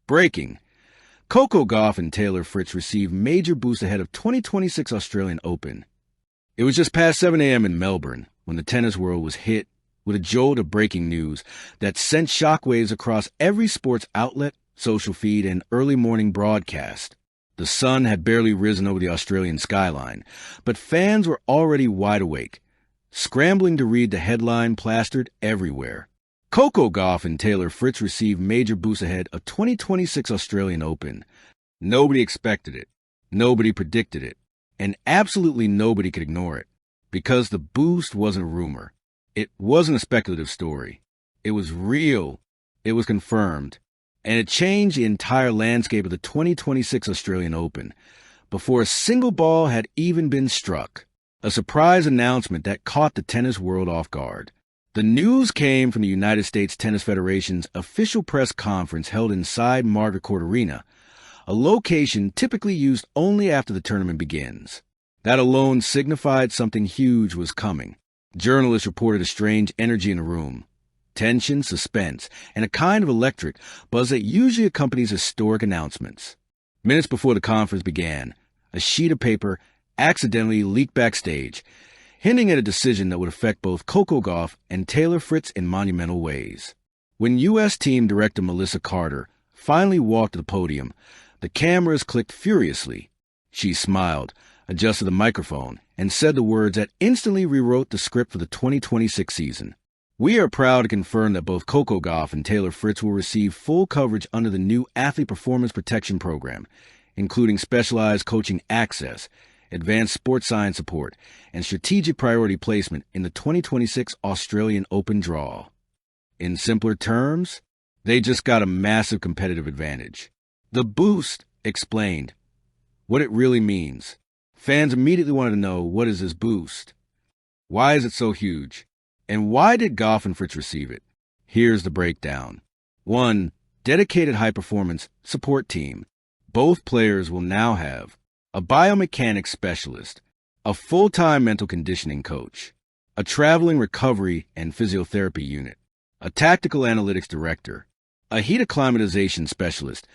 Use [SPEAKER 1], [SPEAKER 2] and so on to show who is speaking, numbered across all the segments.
[SPEAKER 1] Breaking. Coco Gauff and Taylor Fritz received major boosts ahead of 2026 Australian Open. It was just past 7 a.m. in Melbourne when the tennis world was hit with a jolt of breaking news that sent shockwaves across every sports outlet, social feed, and early morning broadcast. The sun had barely risen over the Australian skyline, but fans were already wide awake, scrambling to read the headline plastered everywhere. Coco Gauff and Taylor Fritz received major boosts ahead of 2026 Australian Open. Nobody expected it, nobody predicted it, and absolutely nobody could ignore it, because the boost wasn't a rumor. It wasn't a speculative story. It was real, it was confirmed, and it changed the entire landscape of the 2026 Australian Open before a single ball had even been struck. A surprise announcement that caught the tennis world off guard. The news came from the United States Tennis Federation's official press conference held inside Margaret Court Arena, a location typically used only after the tournament begins. That alone signified something huge was coming. Journalists reported a strange energy in the room. Tension, suspense, and a kind of electric buzz that usually accompanies historic announcements. Minutes before the conference began, a sheet of paper accidentally leaked backstage, hinting at a decision that would affect both Coco Gauff and Taylor Fritz in monumental ways. When U.S. team director Melissa Carter finally walked to the podium, the cameras clicked furiously. She smiled, adjusted the microphone, and said the words that instantly rewrote the script for the 2026 season. "We are proud to confirm that both Coco Gauff and Taylor Fritz will receive full coverage under the new Athlete Performance Protection Program, including specialized coaching access, advanced sports science support, and strategic priority placement in the 2026 Australian Open draw." In simpler terms, they just got a massive competitive advantage. The boost explained what it really means. Fans immediately wanted to know, what is this boost? Why is it so huge? And why did Gauff and Fritz receive it? Here's the breakdown. 1. Dedicated high-performance support team. Both players will now have a biomechanics specialist, a full-time mental conditioning coach, a traveling recovery and physiotherapy unit, a tactical analytics director, a heat acclimatization specialist,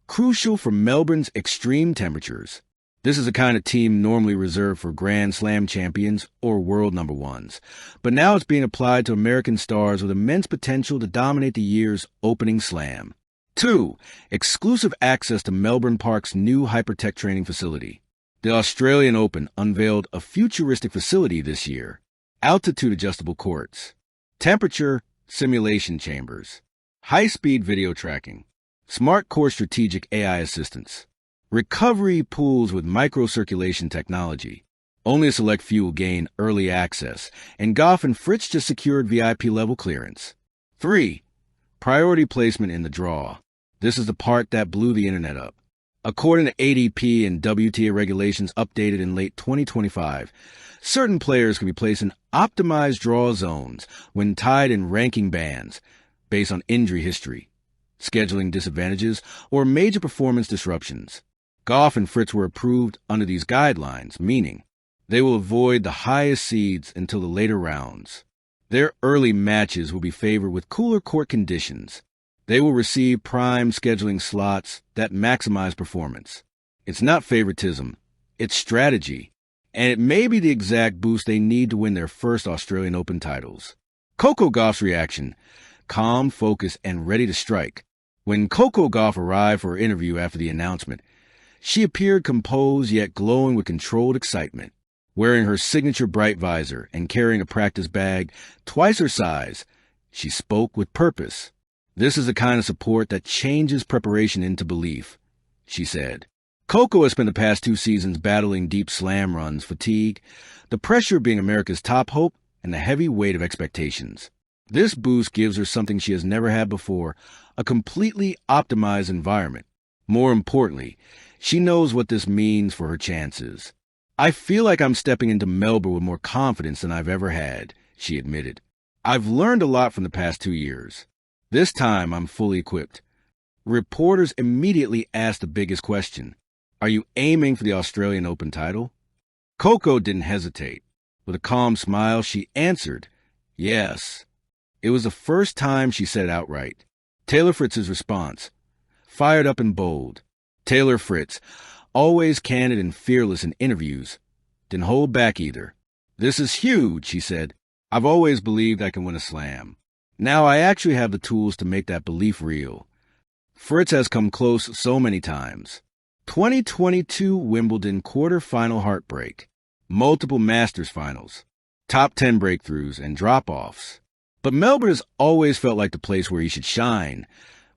[SPEAKER 1] crucial for Melbourne's extreme temperatures. This is a kind of team normally reserved for Grand Slam champions or world number ones, but now it's being applied to American stars with immense potential to dominate the year's opening slam. 2. Exclusive access to Melbourne Park's new Hypertech training facility. The Australian Open unveiled a futuristic facility this year. Altitude-adjustable courts, temperature simulation chambers, high-speed video tracking, smart core strategic AI assistance, recovery pools with microcirculation technology. Only a select few will gain early access, and Gauff and Fritz just secured VIP-level clearance. 3. Priority placement in the draw. This is the part that blew the internet up. According to ADP and WTA regulations updated in late 2025, certain players can be placed in optimized draw zones when tied in ranking bands based on injury history, scheduling disadvantages, or major performance disruptions. Gauff and Fritz were approved under these guidelines, meaning they will avoid the highest seeds until the later rounds. Their early matches will be favored with cooler court conditions. They will receive prime scheduling slots that maximize performance. It's not favoritism, it's strategy, and it may be the exact boost they need to win their first Australian Open titles. Coco Gauff's reaction: calm, focused, and ready to strike. When Coco Gauff arrived for her interview after the announcement, she appeared composed yet glowing with controlled excitement. Wearing her signature bright visor and carrying a practice bag twice her size, she spoke with purpose. "This is the kind of support that changes preparation into belief," she said. Coco has spent the past 2 seasons battling deep slam runs, fatigue, the pressure of being America's top hope, and the heavy weight of expectations. This boost gives her something she has never had before, a completely optimized environment. More importantly, she knows what this means for her chances. "I feel like I'm stepping into Melbourne with more confidence than I've ever had," she admitted. "I've learned a lot from the past 2 years. This time I'm fully equipped." Reporters immediately asked the biggest question: are you aiming for the Australian Open title? Coco didn't hesitate. With a calm smile, she answered, yes. It was the first time she said it outright. Taylor Fritz's response: fired up and bold. Taylor Fritz, always candid and fearless in interviews, didn't hold back either. "This is huge," she said. "I've always believed I can win a slam. Now I actually have the tools to make that belief real." Fritz has come close so many times. 2022 Wimbledon quarterfinal heartbreak, multiple Masters finals, top 10 breakthroughs, and drop-offs. But Melbourne has always felt like the place where he should shine.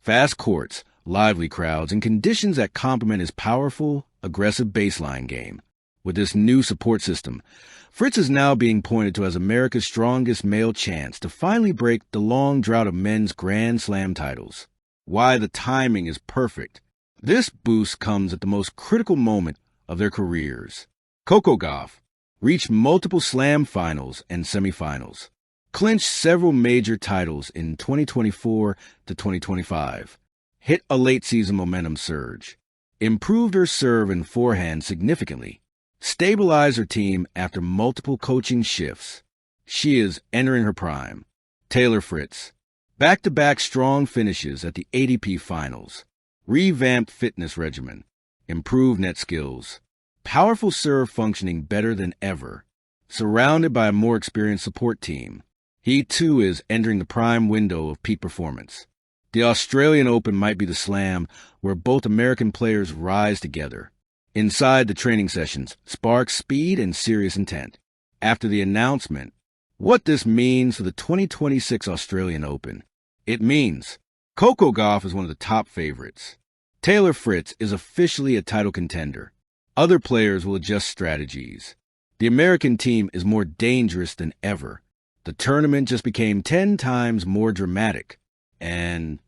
[SPEAKER 1] Fast courts, lively crowds, and conditions that complement his powerful, aggressive baseline game. With this new support system, Fritz is now being pointed to as America's strongest male chance to finally break the long drought of men's Grand Slam titles. Why the timing is perfect. This boost comes at the most critical moment of their careers. Coco Gauff reached multiple slam finals and semifinals, clinched several major titles in 2024 to 2025, hit a late-season momentum surge, improved her serve and forehand significantly, stabilized her team after multiple coaching shifts. She is entering her prime. Taylor Fritz, back-to-back strong finishes at the ATP Finals, revamped fitness regimen, improved net skills, powerful serve functioning better than ever, surrounded by a more experienced support team. He, too, is entering the prime window of peak performance. The Australian Open might be the slam where both American players rise together. Inside the training sessions, sparks speed and serious intent. After the announcement, what this means for the 2026 Australian Open. It means Coco Gauff is one of the top favorites. Taylor Fritz is officially a title contender. Other players will adjust strategies. The American team is more dangerous than ever. The tournament just became 10 times more dramatic. And,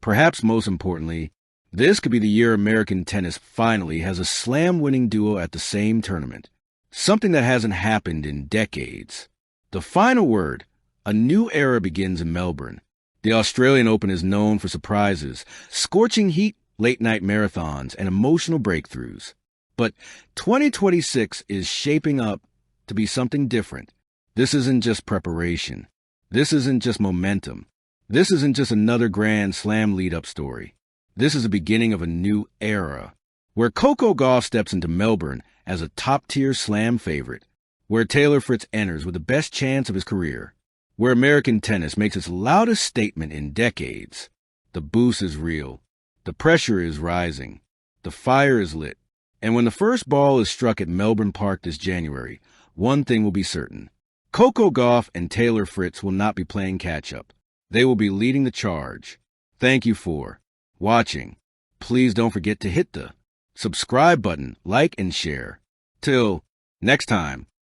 [SPEAKER 1] perhaps most importantly, this could be the year American tennis finally has a slam-winning duo at the same tournament. Something that hasn't happened in decades. The final word, a new era begins in Melbourne. The Australian Open is known for surprises, scorching heat, late-night marathons, and emotional breakthroughs. But 2026 is shaping up to be something different. This isn't just preparation. This isn't just momentum. This isn't just another Grand Slam lead-up story. This is the beginning of a new era, where Coco Gauff steps into Melbourne as a top-tier slam favorite, where Taylor Fritz enters with the best chance of his career, where American tennis makes its loudest statement in decades. The boost is real. The pressure is rising. The fire is lit. And when the first ball is struck at Melbourne Park this January, one thing will be certain. Coco Gauff and Taylor Fritz will not be playing catch-up. They will be leading the charge. Thank you for watching. Please don't forget to hit the subscribe button, like, and share. Till next time.